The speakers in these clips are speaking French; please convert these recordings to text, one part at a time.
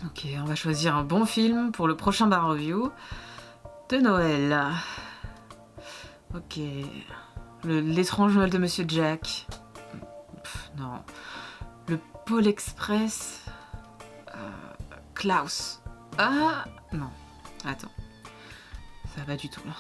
Ok, on va choisir un bon film pour le prochain bar review de Noël. Ok. L'étrange Noël de Monsieur Jack. Non. Le Pôle Express. Klaus. Ah non. Attends. Ça va pas du tout là.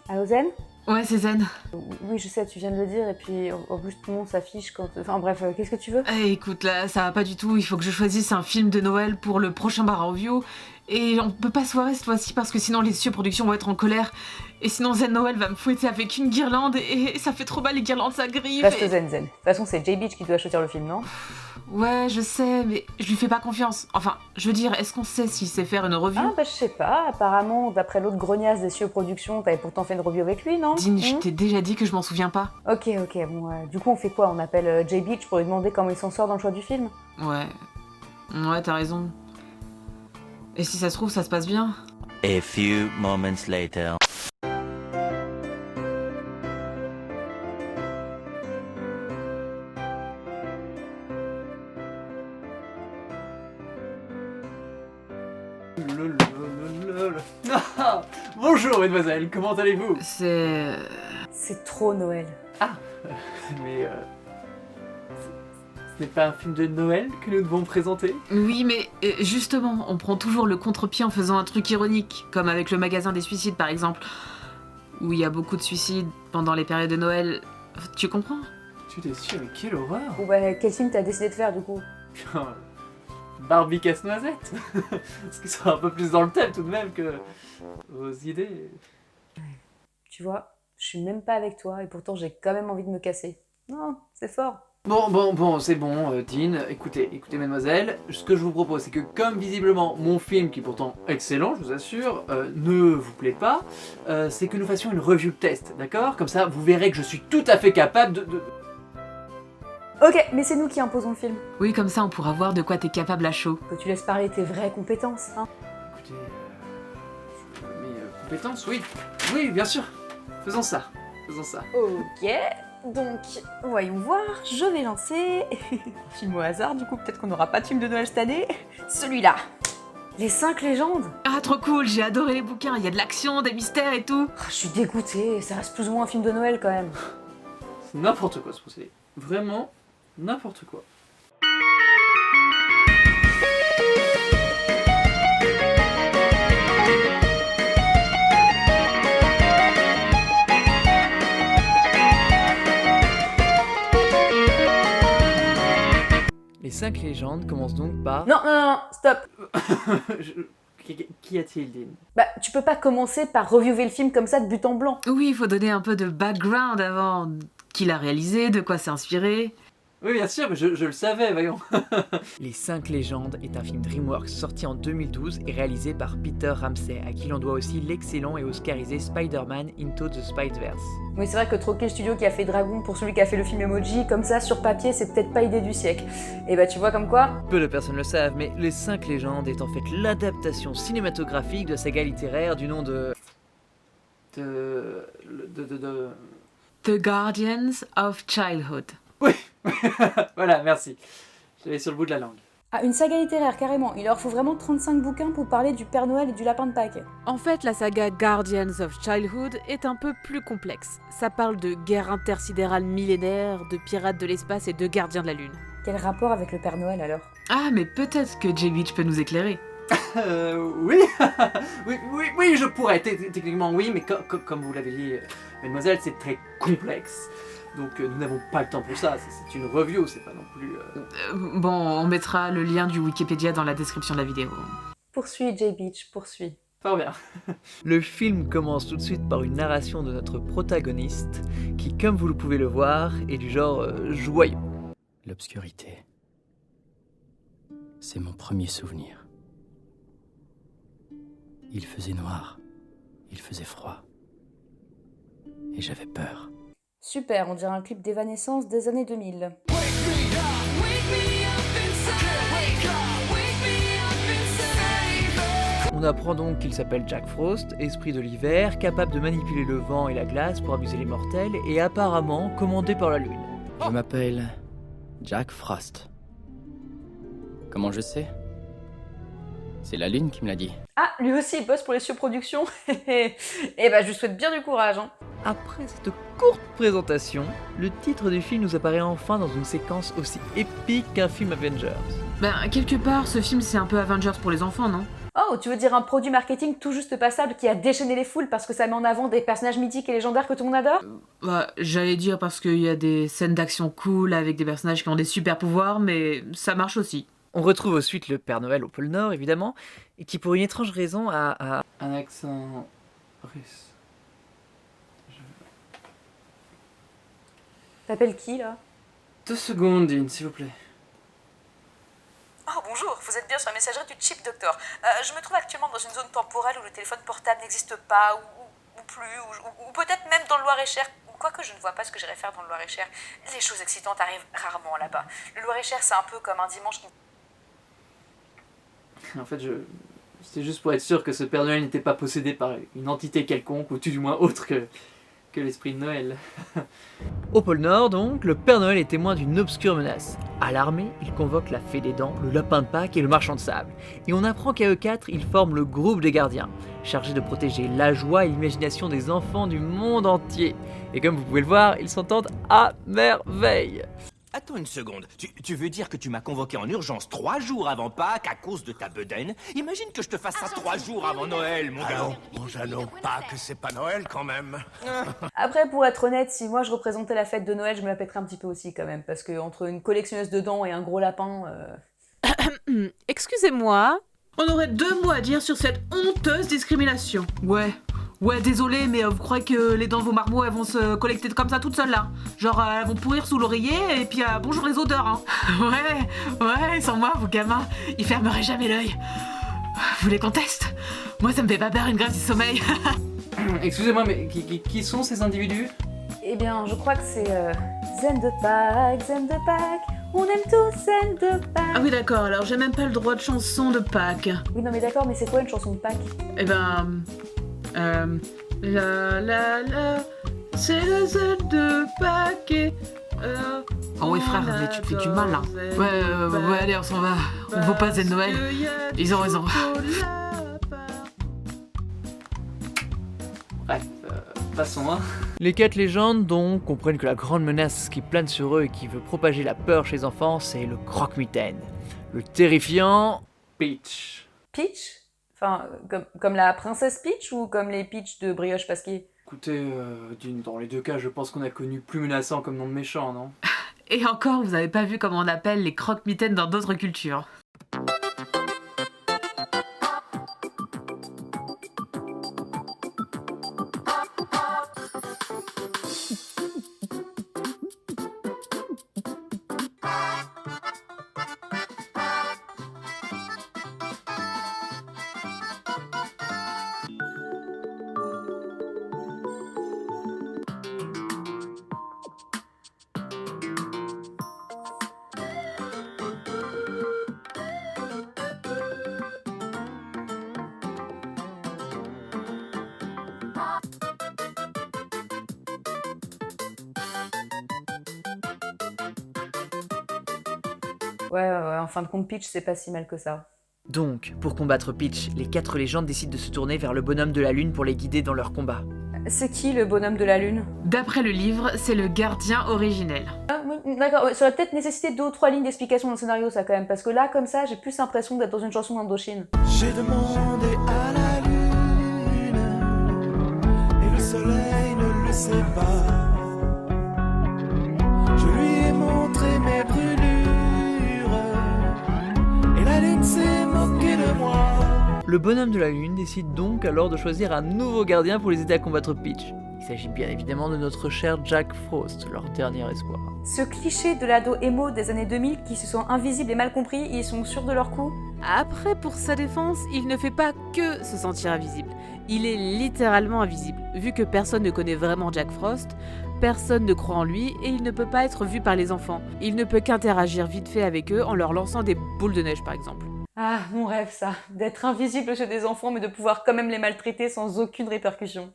Allô Zen ? Ouais, c'est Zen. Oui, je sais, tu viens de le dire, et puis en plus tout le monde s'affiche quand... Enfin bref, qu'est-ce que tu veux ? Écoute, là, ça va pas du tout. Il faut que je choisisse un film de Noël pour le prochain bar review. Et on peut pas se foirer cette fois-ci parce que sinon les cieux productions vont être en colère. Et sinon Zen Noël va me fouetter avec une guirlande et ça fait trop mal, les guirlandes, ça griffe. Reste Zen. De toute façon, c'est Jay Beach qui doit choisir le film, non ? Ouais, je sais, mais je lui fais pas confiance. Enfin, je veux dire, est-ce qu'on sait s'il sait faire une review ? Ah bah je sais pas, apparemment, d'après l'autre grognasse des cieux productions, t'avais pourtant fait une review avec lui, non ? Dean, je t'ai déjà dit que je m'en souviens pas. Ok, bon, du coup on fait quoi ? On appelle Jay Beach pour lui demander comment il s'en sort dans le choix du film ? Ouais, t'as raison. Et si ça se trouve, ça se passe bien ? A few moments later. Bonjour mademoiselle, comment allez-vous ? C'est trop Noël. Mais ce n'est pas un film de Noël que nous devons présenter ? Oui, mais justement, on prend toujours le contre-pied en faisant un truc ironique, comme avec le magasin des suicides par exemple, où il y a beaucoup de suicides pendant les périodes de Noël. Tu comprends ? Tu t'es sûr, mais quelle horreur ! Bon bah quel film t'as décidé de faire du coup ? Barbie casse-noisette. Parce que ça va un peu plus dans le thème tout de même que vos idées. Tu vois, je suis même pas avec toi et pourtant j'ai quand même envie de me casser. Non, c'est fort. Bon, c'est bon, Dean. Écoutez, mademoiselle, ce que je vous propose, c'est que comme visiblement mon film, qui est pourtant excellent, je vous assure, ne vous plaît pas, c'est que nous fassions une review test, d'accord ? Comme ça, vous verrez que je suis tout à fait capable de... Ok, mais c'est nous qui imposons le film. Oui, comme ça on pourra voir de quoi t'es capable à chaud. Que tu laisses parler tes vraies compétences, hein. Écoutez, mes compétences, oui, bien sûr. Faisons ça. Ok, donc voyons voir, je vais lancer un film au hasard, du coup peut-être qu'on n'aura pas de film de Noël cette année. Celui-là, Les 5 légendes. Ah, trop cool, j'ai adoré les bouquins, il y a de l'action, des mystères et tout. Je suis dégoûtée, ça reste plus ou moins un film de Noël quand même. C'est n'importe quoi ce procédé. Vraiment n'importe quoi. Les 5 légendes commencent donc par... Non, stop. Qu'y a-t-il, Dean ? Bah, tu peux pas commencer par reviewer le film comme ça de but en blanc. Oui, il faut donner un peu de background avant. Qui l'a réalisé, de quoi s'est inspiré. Oui, bien sûr, mais je le savais, voyons. Les 5 légendes est un film DreamWorks sorti en 2012 et réalisé par Peter Ramsey, à qui l'on doit aussi l'excellent et oscarisé Spider-Man Into the Spider-Verse. Oui, c'est vrai que troquer le studio qui a fait Dragon pour celui qui a fait le film Emoji, comme ça, sur papier, c'est peut-être pas idée du siècle. Et bah, tu vois comme quoi. Peu de personnes le savent, mais Les 5 légendes est en fait l'adaptation cinématographique de la saga littéraire du nom de... The Guardians of Childhood. Oui, voilà, merci. J'avais sur le bout de la langue. Ah, une saga littéraire, carrément. Il leur faut vraiment 35 bouquins pour parler du Père Noël et du lapin de Pâques. En fait, la saga Guardians of Childhood est un peu plus complexe. Ça parle de guerre intersidérale millénaire, de pirates de l'espace et de gardiens de la Lune. Quel rapport avec le Père Noël alors ? Ah, mais peut-être que Jay Beach peut nous éclairer. Oui. oui, je pourrais. Techniquement, oui, mais comme vous l'avez dit, mademoiselle, c'est très complexe. Donc nous n'avons pas le temps pour ça. C'est une review, c'est pas non plus... Bon, on mettra le lien du Wikipédia dans la description de la vidéo. Poursuis, Jay Beach, poursuis. Fort bien. Le film commence tout de suite par une narration de notre protagoniste, qui, comme vous le pouvez le voir, est du genre joyeux. L'obscurité, c'est mon premier souvenir. Il faisait noir, il faisait froid, et j'avais peur. Super, on dirait un clip d'Evanescence des années 2000. On apprend donc qu'il s'appelle Jack Frost, esprit de l'hiver, capable de manipuler le vent et la glace pour amuser les mortels, et apparemment commandé par la lune. Je m'appelle Jack Frost. Comment je sais ? C'est la lune qui me l'a dit. Ah, lui aussi il bosse pour les Cieux Productions. Eh ben je lui souhaite bien du courage. Hein. Après cette courte présentation, le titre du film nous apparaît enfin dans une séquence aussi épique qu'un film Avengers. Ben, quelque part, ce film c'est un peu Avengers pour les enfants, non? Oh, tu veux dire un produit marketing tout juste passable qui a déchaîné les foules parce que ça met en avant des personnages mythiques et légendaires que tout le monde adore? Bah, j'allais dire parce qu'il y a des scènes d'action cool avec des personnages qui ont des super pouvoirs, mais ça marche aussi. On retrouve ensuite le Père Noël au pôle Nord, évidemment, et qui pour une étrange raison a... Un accent russe. T'appelles qui là? 2 secondes, Dean, s'il vous plaît. Oh bonjour, vous êtes bien sur la messagerie du Chip Doctor. Je me trouve actuellement dans une zone temporelle où le téléphone portable n'existe pas, ou plus, ou peut-être même dans le Loir-et-Cher. Quoique je ne vois pas ce que j'irais faire dans le Loir-et-Cher. Les choses excitantes arrivent rarement là-bas. Le Loir-et-Cher, c'est un peu comme un dimanche qui... En fait, c'était juste pour être sûr que ce Père Noël n'était pas possédé par une entité quelconque, ou tout du moins autre que l'esprit de Noël. Au pôle Nord, donc, le Père Noël est témoin d'une obscure menace. Alarmé, il convoque la Fée des Dents, le Lapin de Pâques et le Marchand de Sable. Et on apprend qu'à eux quatre, ils forment le groupe des gardiens, chargé de protéger la joie et l'imagination des enfants du monde entier. Et comme vous pouvez le voir, ils s'entendent à merveille. Attends une seconde, tu veux dire que tu m'as convoqué en urgence 3 jours avant Pâques à cause de ta bedaine? Imagine que je te fasse ça 3 jours avant Noël, mon gars. Mon Jeannot, Pâques, c'est pas Noël quand même. Après, pour être honnête, si moi je représentais la fête de Noël, je me la pèterais un petit peu aussi quand même. Parce que entre une collectionneuse de dents et un gros lapin... Excusez-moi. On aurait 2 mots à dire sur cette honteuse discrimination. Ouais, désolé, mais vous croyez que les dents de vos marmots, elles vont se collecter comme ça toutes seules là? Genre, elles vont pourrir sous l'oreiller et puis bonjour les odeurs, hein. Ouais, sans moi, vos gamins, ils fermeraient jamais l'œil. Vous les contestez? Moi, ça me fait pas peur une grève du sommeil. Excusez-moi, mais qui sont ces individus? Eh bien, je crois que c'est... Zen de Pâques, on aime tous Zen de Pâques. Ah oui, d'accord, alors j'ai même pas le droit de chanson de Pâques. Oui, non mais d'accord, mais c'est quoi une chanson de Pâques? Eh ben... la, c'est le Z de Pâques et... Oh oui frère, mais tu te fais du mal là. Ouais, allez, on s'en va. On vaut pas Z Noël. Ils ont raison. Bref, passons, hein. Les 4 légendes, donc, comprennent que la grande menace qui plane sur eux et qui veut propager la peur chez les enfants, c'est le croque-mitaine. Le terrifiant... Peach. Peach? Enfin, comme la princesse Peach ou comme les Peach de Brioche Pasquier? Écoutez, Dean, dans les 2 cas, je pense qu'on a connu plus menaçant comme nom de méchant, non? Et encore, vous avez pas vu comment on appelle les croque-mitaines dans d'autres cultures. Ouais, en fin de compte, Peach, c'est pas si mal que ça. Donc, pour combattre Peach, les 4 légendes décident de se tourner vers le bonhomme de la lune pour les guider dans leur combat. C'est qui le bonhomme de la lune? D'après le livre, c'est le gardien originel. Ah, oui, d'accord, ça aurait peut-être nécessité 2 ou 3 lignes d'explication dans le scénario, ça quand même, parce que là, comme ça, j'ai plus l'impression d'être dans une chanson d'Indochine. J'ai demandé à la lune, et le soleil ne le sait pas. Je lui ai montré mes brûlures, et la lune s'est moquée de moi. Le bonhomme de la lune décide donc alors de choisir un nouveau gardien pour les aider à combattre Peach. Il s'agit bien évidemment de notre cher Jack Frost, leur dernier espoir. Ce cliché de l'ado émo des années 2000 qui se sont invisibles et mal compris et ils sont sûrs de leur coup. Après, pour sa défense, il ne fait pas que se sentir invisible. Il est littéralement invisible, vu que personne ne connaît vraiment Jack Frost, personne ne croit en lui et il ne peut pas être vu par les enfants. Il ne peut qu'interagir vite fait avec eux en leur lançant des boules de neige par exemple. Ah, mon rêve ça, d'être invisible chez des enfants mais de pouvoir quand même les maltraiter sans aucune répercussion.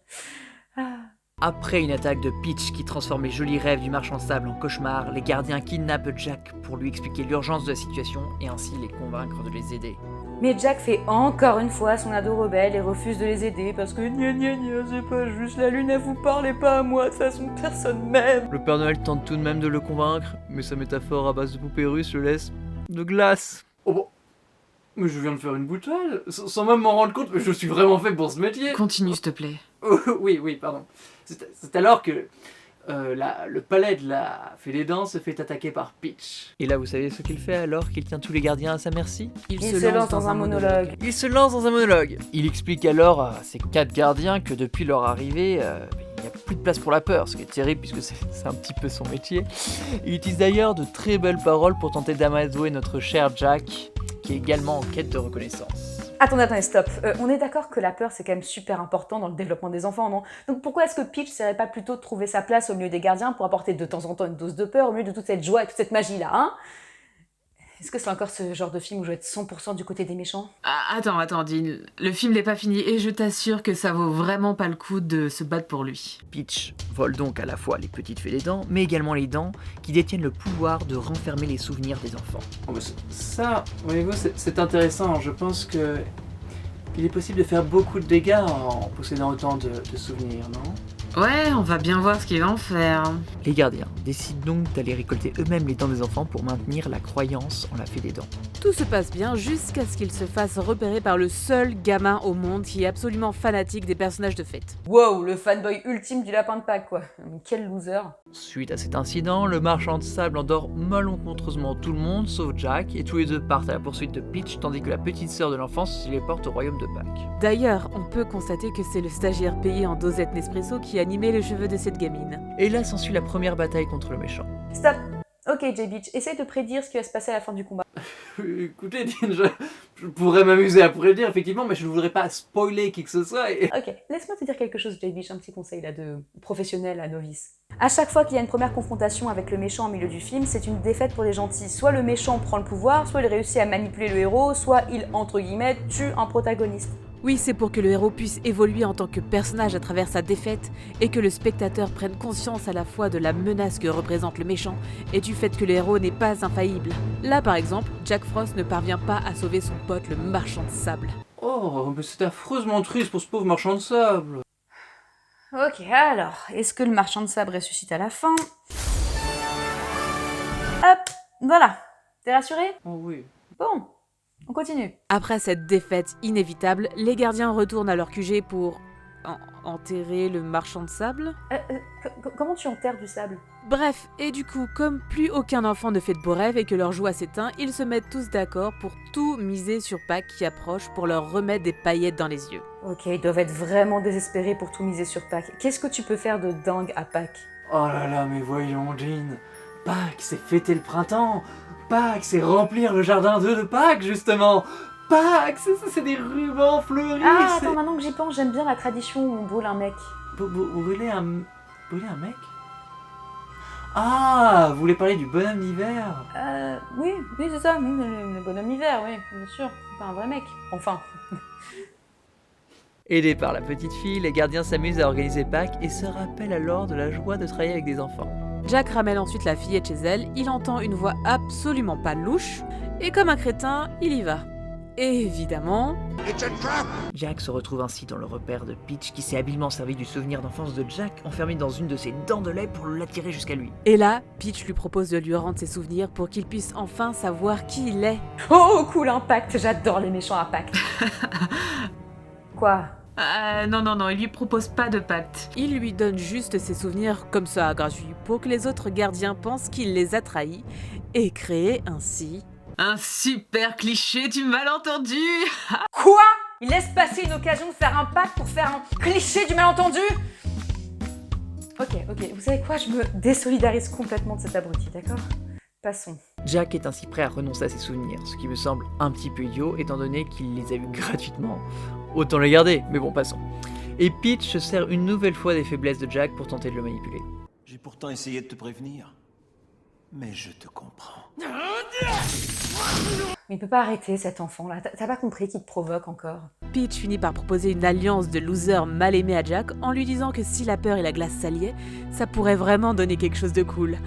Ah. Après une attaque de Peach qui transforme les jolis rêves du marchand de sable en cauchemar, les gardiens kidnappent Jack pour lui expliquer l'urgence de la situation et ainsi les convaincre de les aider. Mais Jack fait encore une fois son ado rebelle et refuse de les aider parce que gna gna gna, c'est pas juste, la lune elle vous parle et pas à moi, de toute façon personne m'aime. Le Père Noël tente tout de même de le convaincre, mais sa métaphore à base de poupées russes le laisse de glace. Oh bon. Mais je viens de faire une boutade, sans même m'en rendre compte, mais je suis vraiment fait pour ce métier. Continue, s'il te plaît. Oui, pardon. C'est alors que le palais de la fée des dents se fait attaquer par Peach. Et là, vous savez ce qu'il fait alors qu'il tient tous les gardiens à sa merci? Il se lance dans un monologue. Il se lance dans un monologue. Il explique alors à ses 4 gardiens que depuis leur arrivée, il n'y a plus de place pour la peur, ce qui est terrible puisque c'est un petit peu son métier. Il utilise d'ailleurs de très belles paroles pour tenter d'amadouer notre cher Jack, qui est également en quête de reconnaissance. Attendez, stop. On est d'accord que la peur, c'est quand même super important dans le développement des enfants, non? Donc pourquoi est-ce que Peach serait pas plutôt de trouver sa place au milieu des gardiens pour apporter de temps en temps une dose de peur au milieu de toute cette joie et toute cette magie-là, hein? Est-ce que c'est encore ce genre de film où je vais être 100% du côté des méchants? Ah, attends, Dean. Le film n'est pas fini et je t'assure que ça vaut vraiment pas le coup de se battre pour lui. Peach vole donc à la fois les petites fées des dents, mais également les dents qui détiennent le pouvoir de renfermer les souvenirs des enfants. Oh, bah, ça, voyez-vous, c'est intéressant. Je pense que il est possible de faire beaucoup de dégâts en possédant autant de souvenirs, non? Ouais, on va bien voir ce qu'il va en faire. Les gardiens décident donc d'aller récolter eux-mêmes les dents des enfants pour maintenir la croyance en la fée des dents. Tout se passe bien jusqu'à ce qu'il se fasse repérer par le seul gamin au monde qui est absolument fanatique des personnages de fête. Wow, le fanboy ultime du lapin de Pâques, quoi. Mais quel loser. Suite à cet incident, le marchand de sable endort malencontreusement tout le monde sauf Jack et tous les deux partent à la poursuite de Peach tandis que la petite sœur de l'enfant se téléporte au royaume de Pâques. D'ailleurs, on peut constater que c'est le stagiaire payé en dosette Nespresso qui animait les cheveux de cette gamine. Et là s'ensuit la première bataille contre le méchant. Stop. Ok, J-Beach, essaye de prédire ce qui va se passer à la fin du combat. Écoutez, Dean, je pourrais m'amuser à prédire, effectivement, mais je ne voudrais pas spoiler qui que ce soit. Ok, laisse-moi te dire quelque chose, J-Beach, un petit conseil là de professionnel à novice. À chaque fois qu'il y a une première confrontation avec le méchant au milieu du film, c'est une défaite pour les gentils. Soit le méchant prend le pouvoir, soit il réussit à manipuler le héros, soit il, entre guillemets, tue un protagoniste. Oui, c'est pour que le héros puisse évoluer en tant que personnage à travers sa défaite et que le spectateur prenne conscience à la fois de la menace que représente le méchant et du fait que le héros n'est pas infaillible. Là, par exemple, Jack Frost ne parvient pas à sauver son pote, le marchand de sable. Oh, mais c'est affreusement triste pour ce pauvre marchand de sable. Ok, alors, est-ce que le marchand de sable ressuscite à la fin? Hop, voilà. T'es rassuré? Oh oui. Bon. On continue. Après cette défaite inévitable, les gardiens retournent à leur QG pour enterrer le marchand de sable. Comment tu enterres du sable? Bref, et du coup, comme plus aucun enfant ne fait de beaux rêves et que leur joie s'éteint, ils se mettent tous d'accord pour tout miser sur Pâques qui approche pour leur remettre des paillettes dans les yeux. Ok, ils doivent être vraiment désespérés pour tout miser sur Pâques. Qu'est-ce que tu peux faire de dingue à Pâques? Oh là là, mais voyons, Dean. Pâques, c'est fêter le printemps. Pâques, c'est remplir le jardin de Pâques, justement. Pâques, c'est des rubans fleuris. Ah, attends, maintenant que j'y pense, j'aime bien la tradition où on brûle un mec. Brûler un mec? Ah, vous voulez parler du bonhomme d'hiver? Oui, c'est ça, oui, le bonhomme d'hiver, oui, bien sûr. C'est pas un vrai mec. Enfin. Aidés par la petite fille, les gardiens s'amusent à organiser Pâques et se rappellent alors de la joie de travailler avec des enfants. Jack ramène ensuite la fillette chez elle, il entend une voix absolument pas louche, et comme un crétin, il y va. Et évidemment... Jack se retrouve ainsi dans le repère de Peach qui s'est habilement servi du souvenir d'enfance de Jack enfermé dans une de ses dents de lait pour l'attirer jusqu'à lui. Et là, Peach lui propose de lui rendre ses souvenirs pour qu'il puisse enfin savoir qui il est. Oh, cool impact, j'adore les méchants à Pâques. Quoi? Non, il lui propose pas de pacte. Il lui donne juste ses souvenirs comme ça, gratuit, pour que les autres gardiens pensent qu'il les a trahis et créer ainsi... Un super cliché du malentendu. Quoi? Il laisse passer une occasion de faire un pacte pour faire un cliché du malentendu? Ok, vous savez quoi? Je me désolidarise complètement de cet abruti, d'accord? Passons. Jack est ainsi prêt à renoncer à ses souvenirs, ce qui me semble un petit peu idiot étant donné qu'il les a eus gratuitement. Autant les garder, mais bon, passons. Et Peach se sert une nouvelle fois des faiblesses de Jack pour tenter de le manipuler. J'ai pourtant essayé de te prévenir, mais je te comprends. Mais il peut pas arrêter cet enfant-là, t'as pas compris qu'il te provoque encore? Peach finit par proposer une alliance de losers mal aimés à Jack en lui disant que si la peur et la glace s'alliaient, ça pourrait vraiment donner quelque chose de cool.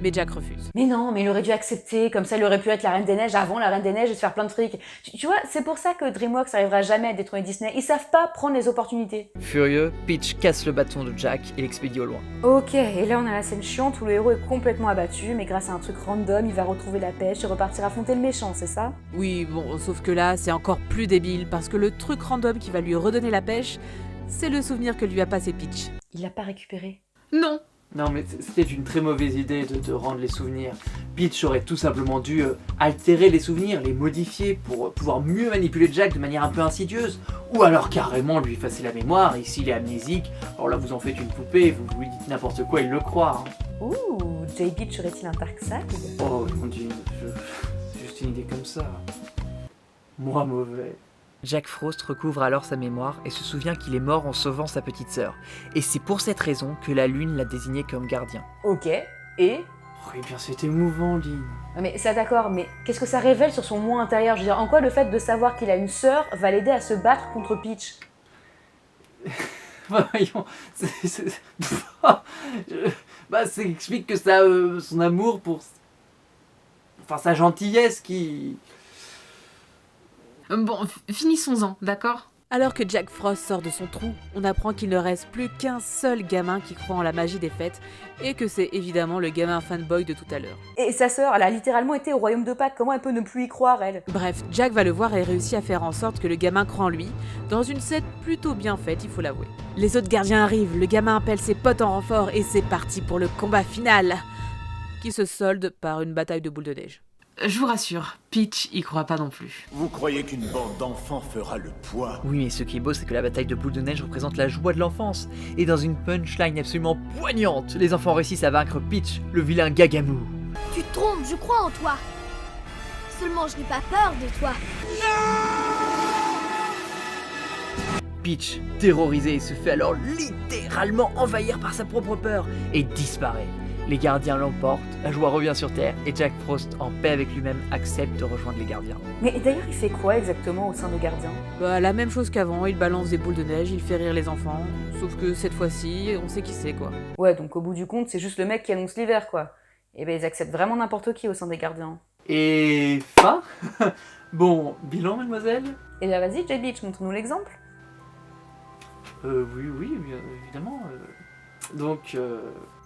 Mais Jack refuse. Mais non, mais il aurait dû accepter, comme ça il aurait pu être la Reine des Neiges avant la Reine des Neiges et se faire plein de fric. Tu vois, c'est pour ça que DreamWorks n'arrivera jamais à détrôner Disney, ils savent pas prendre les opportunités. Furieux, Peach casse le bâton de Jack et l'expédie au loin. Ok, et là on a la scène chiante où le héros est complètement abattu, mais grâce à un truc random, il va retrouver la pêche et repartir affronter le méchant, c'est ça? Oui, bon, sauf que là, c'est encore plus débile, parce que le truc random qui va lui redonner la pêche, c'est le souvenir que lui a passé Peach. Il l'a pas récupéré. Non. Non mais c'était une très mauvaise idée de rendre les souvenirs. Peach aurait tout simplement dû altérer les souvenirs, les modifier pour pouvoir mieux manipuler Jack de manière un peu insidieuse. Ou alors carrément lui effacer la mémoire, et s'il est amnésique, alors là vous en faites une poupée, vous lui dites n'importe quoi, il le croit. Hein. Ouh, Jay Beach aurait-il un Darkseid? Oh mon dieu, juste une idée comme ça. Moi mauvais. Jack Frost recouvre alors sa mémoire et se souvient qu'il est mort en sauvant sa petite sœur. Et c'est pour cette raison que la lune l'a désigné comme gardien. Ok, et? Oh, eh bien c'est émouvant, Lynn. Mais ça d'accord, mais qu'est-ce que ça révèle sur son moi intérieur? Je veux dire, en quoi le fait de savoir qu'il a une sœur va l'aider à se battre contre Peach? Voyons, bah ça explique que ça, son amour pour... Enfin sa gentillesse qui... Bon, finissons-en, d'accord? Alors que Jack Frost sort de son trou, on apprend qu'il ne reste plus qu'un seul gamin qui croit en la magie des fêtes, et que c'est évidemment le gamin fanboy de tout à l'heure. Et sa sœur, elle a littéralement été au royaume de Pâques, comment elle peut ne plus y croire, elle? Bref, Jack va le voir et réussit à faire en sorte que le gamin croit en lui, dans une scène plutôt bien faite, il faut l'avouer. Les autres gardiens arrivent, le gamin appelle ses potes en renfort, et c'est parti pour le combat final, qui se solde par une bataille de boules de neige. Je vous rassure, Peach y croit pas non plus. Vous croyez qu'une bande d'enfants fera le poids? Oui, mais ce qui est beau, c'est que la bataille de boules de neige représente la joie de l'enfance. Et dans une punchline absolument poignante, les enfants réussissent à vaincre Peach, le vilain Gagamou. Tu te trompes, je crois en toi. Seulement, je n'ai pas peur de toi. Peach, terrorisée, se fait alors littéralement envahir par sa propre peur et disparaît. Les gardiens l'emportent, la joie revient sur Terre et Jack Frost, en paix avec lui-même, accepte de rejoindre les gardiens. Mais d'ailleurs, il fait quoi exactement au sein des gardiens? Bah, la même chose qu'avant, il balance des boules de neige, il fait rire les enfants, sauf que cette fois-ci, on sait qui c'est quoi. Ouais, donc au bout du compte, c'est juste le mec qui annonce l'hiver, quoi. Et ben ils acceptent vraiment n'importe qui au sein des gardiens. Et fin. Bon, bilan mademoiselle? Et bien vas-y, Jay Beach, montre-nous l'exemple. Oui, bien évidemment. Donc...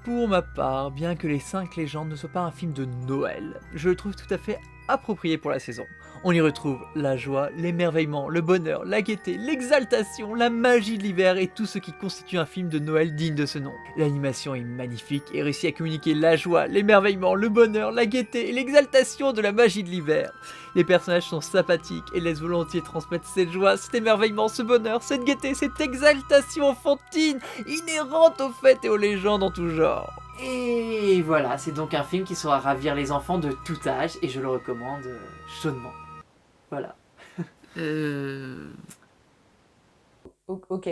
Pour ma part, bien que Les 5 légendes ne soit pas un film de Noël, je le trouve tout à fait approprié pour la saison. On y retrouve la joie, l'émerveillement, le bonheur, la gaieté, l'exaltation, la magie de l'hiver et tout ce qui constitue un film de Noël digne de ce nom. L'animation est magnifique et réussit à communiquer la joie, l'émerveillement, le bonheur, la gaieté et l'exaltation de la magie de l'hiver. Les personnages sont sympathiques et laissent volontiers transmettre cette joie, cet émerveillement, ce bonheur, cette gaieté, cette exaltation enfantine, inhérente aux fêtes et aux légendes en tout genre. Et voilà, c'est donc un film qui saura ravir les enfants de tout âge et je le recommande chaudement. Voilà. Ok,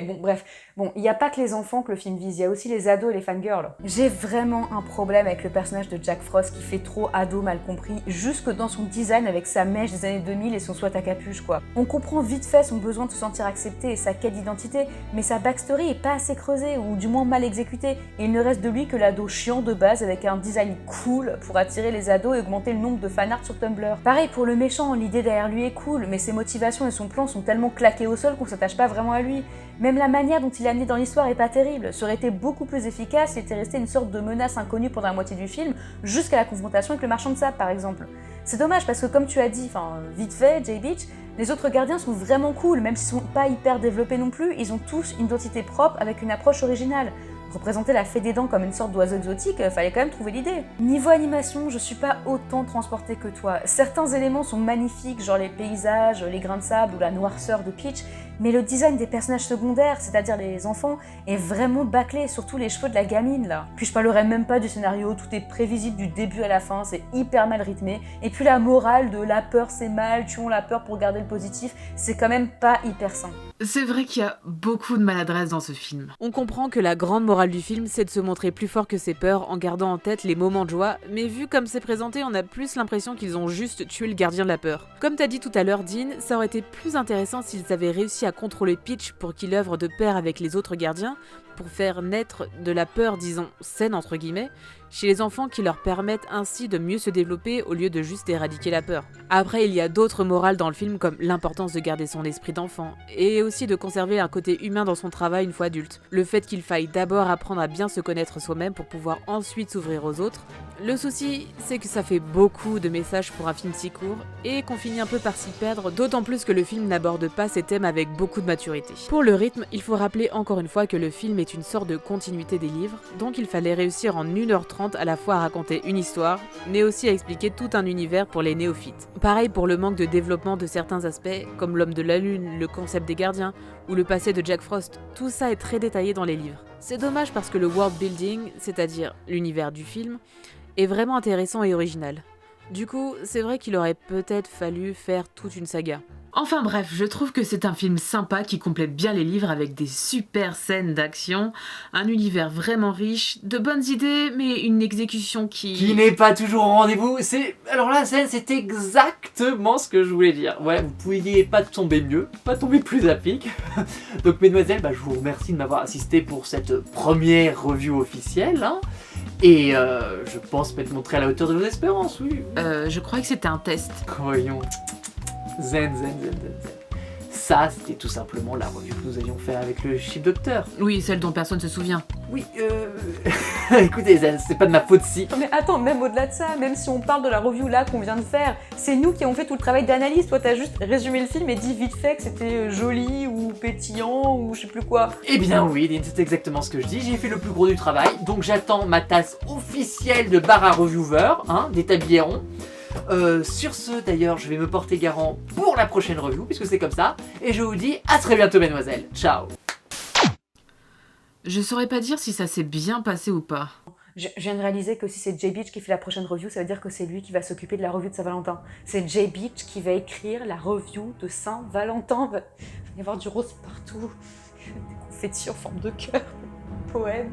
bon, bref. Bon, il n'y a pas que les enfants que le film vise, il y a aussi les ados et les fangirls. J'ai vraiment un problème avec le personnage de Jack Frost qui fait trop ado mal compris, jusque dans son design avec sa mèche des années 2000 et son sweat à capuche, quoi. On comprend vite fait son besoin de se sentir accepté et sa quête d'identité, mais sa backstory est pas assez creusée, ou du moins mal exécutée, et il ne reste de lui que l'ado chiant de base avec un design cool pour attirer les ados et augmenter le nombre de fanarts sur Tumblr. Pareil pour le méchant, l'idée derrière lui est cool, mais ses motivations et son plan sont tellement claqués au sol qu'on s'attache pas vraiment à lui. Même la manière dont il est amené dans l'histoire est pas terrible. Ça aurait été beaucoup plus efficace s'il était resté une sorte de menace inconnue pendant la moitié du film, jusqu'à la confrontation avec le marchand de sable par exemple. C'est dommage parce que comme tu as dit, vite fait, Jay Beach, les autres gardiens sont vraiment cool, même s'ils sont pas hyper développés non plus, ils ont tous une identité propre avec une approche originale. Représenter la fée des dents comme une sorte d'oiseau exotique, fallait quand même trouver l'idée. Niveau animation, je suis pas autant transportée que toi. Certains éléments sont magnifiques, genre les paysages, les grains de sable ou la noirceur de Peach, mais le design des personnages secondaires, c'est-à-dire les enfants, est vraiment bâclé, surtout les cheveux de la gamine là. Puis je parlerai même pas du scénario, tout est prévisible du début à la fin, c'est hyper mal rythmé, et puis la morale de la peur c'est mal, tuons la peur pour garder le positif, c'est quand même pas hyper sain. C'est vrai qu'il y a beaucoup de maladresse dans ce film. On comprend que la grande morale du film, c'est de se montrer plus fort que ses peurs en gardant en tête les moments de joie, mais vu comme c'est présenté, on a plus l'impression qu'ils ont juste tué le gardien de la peur. Comme t'as dit tout à l'heure, Dean, ça aurait été plus intéressant s'ils avaient réussi à contrôler Peach pour qu'il œuvre de pair avec les autres gardiens, pour faire naître de la peur, disons, saine entre guillemets, chez les enfants qui leur permettent ainsi de mieux se développer au lieu de juste éradiquer la peur. Après, il y a d'autres morales dans le film comme l'importance de garder son esprit d'enfant et aussi de conserver un côté humain dans son travail une fois adulte. Le fait qu'il faille d'abord apprendre à bien se connaître soi-même pour pouvoir ensuite s'ouvrir aux autres. Le souci, c'est que ça fait beaucoup de messages pour un film si court et qu'on finit un peu par s'y perdre, d'autant plus que le film n'aborde pas ces thèmes avec beaucoup de maturité. Pour le rythme, il faut rappeler encore une fois que le film est une sorte de continuité des livres, donc il fallait réussir en 1h30 à la fois à raconter une histoire, mais aussi à expliquer tout un univers pour les néophytes. Pareil pour le manque de développement de certains aspects, comme l'homme de la lune, le concept des gardiens, ou le passé de Jack Frost, tout ça est très détaillé dans les livres. C'est dommage parce que le world building, c'est-à-dire l'univers du film, est vraiment intéressant et original. Du coup, c'est vrai qu'il aurait peut-être fallu faire toute une saga. Enfin bref, je trouve que c'est un film sympa qui complète bien les livres avec des super scènes d'action, un univers vraiment riche, de bonnes idées, mais une exécution qui n'est pas toujours au rendez-vous. Alors la scène, c'est exactement ce que je voulais dire. Ouais, vous pouviez pas tomber mieux, pas tomber plus à pic. Donc mesdemoiselles, je vous remercie de m'avoir assisté pour cette première review officielle. Hein. Et je pense m'être montré à la hauteur de vos espérances, oui. Je crois que c'était un test. Voyons. Zen. Ça, c'était tout simplement la revue que nous avions fait avec le Chip Docteur. Oui, celle dont personne ne se souvient. Oui, écoutez Zen, c'est pas de ma faute si... Non mais attends, même au-delà de ça, même si on parle de la review là qu'on vient de faire, c'est nous qui avons fait tout le travail d'analyse. Toi t'as juste résumé le film et dit vite fait que c'était joli ou pétillant ou je sais plus quoi. Eh bien oui, Dean, c'est exactement ce que je dis. J'ai fait le plus gros du travail, donc j'attends ma tasse officielle de bar à reviewer, des tabliérons. Sur ce, d'ailleurs, je vais me porter garant pour la prochaine review, puisque c'est comme ça. Et je vous dis à très bientôt, mesdemoiselles. Ciao. Je saurais pas dire si ça s'est bien passé ou pas. Je viens de réaliser que si c'est Jay Beach qui fait la prochaine review, ça veut dire que c'est lui qui va s'occuper de la review de Saint-Valentin. C'est Jay Beach qui va écrire la review de Saint-Valentin. Il va y avoir du rose partout, des confettis en forme de cœur, des poèmes.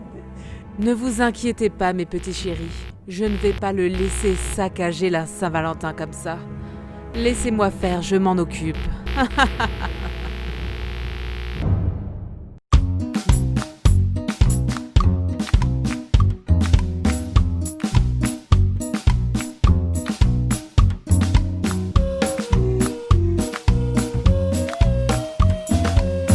Ne vous inquiétez pas, mes petits chéris. Je ne vais pas le laisser saccager la Saint-Valentin comme ça. Laissez-moi faire, je m'en occupe.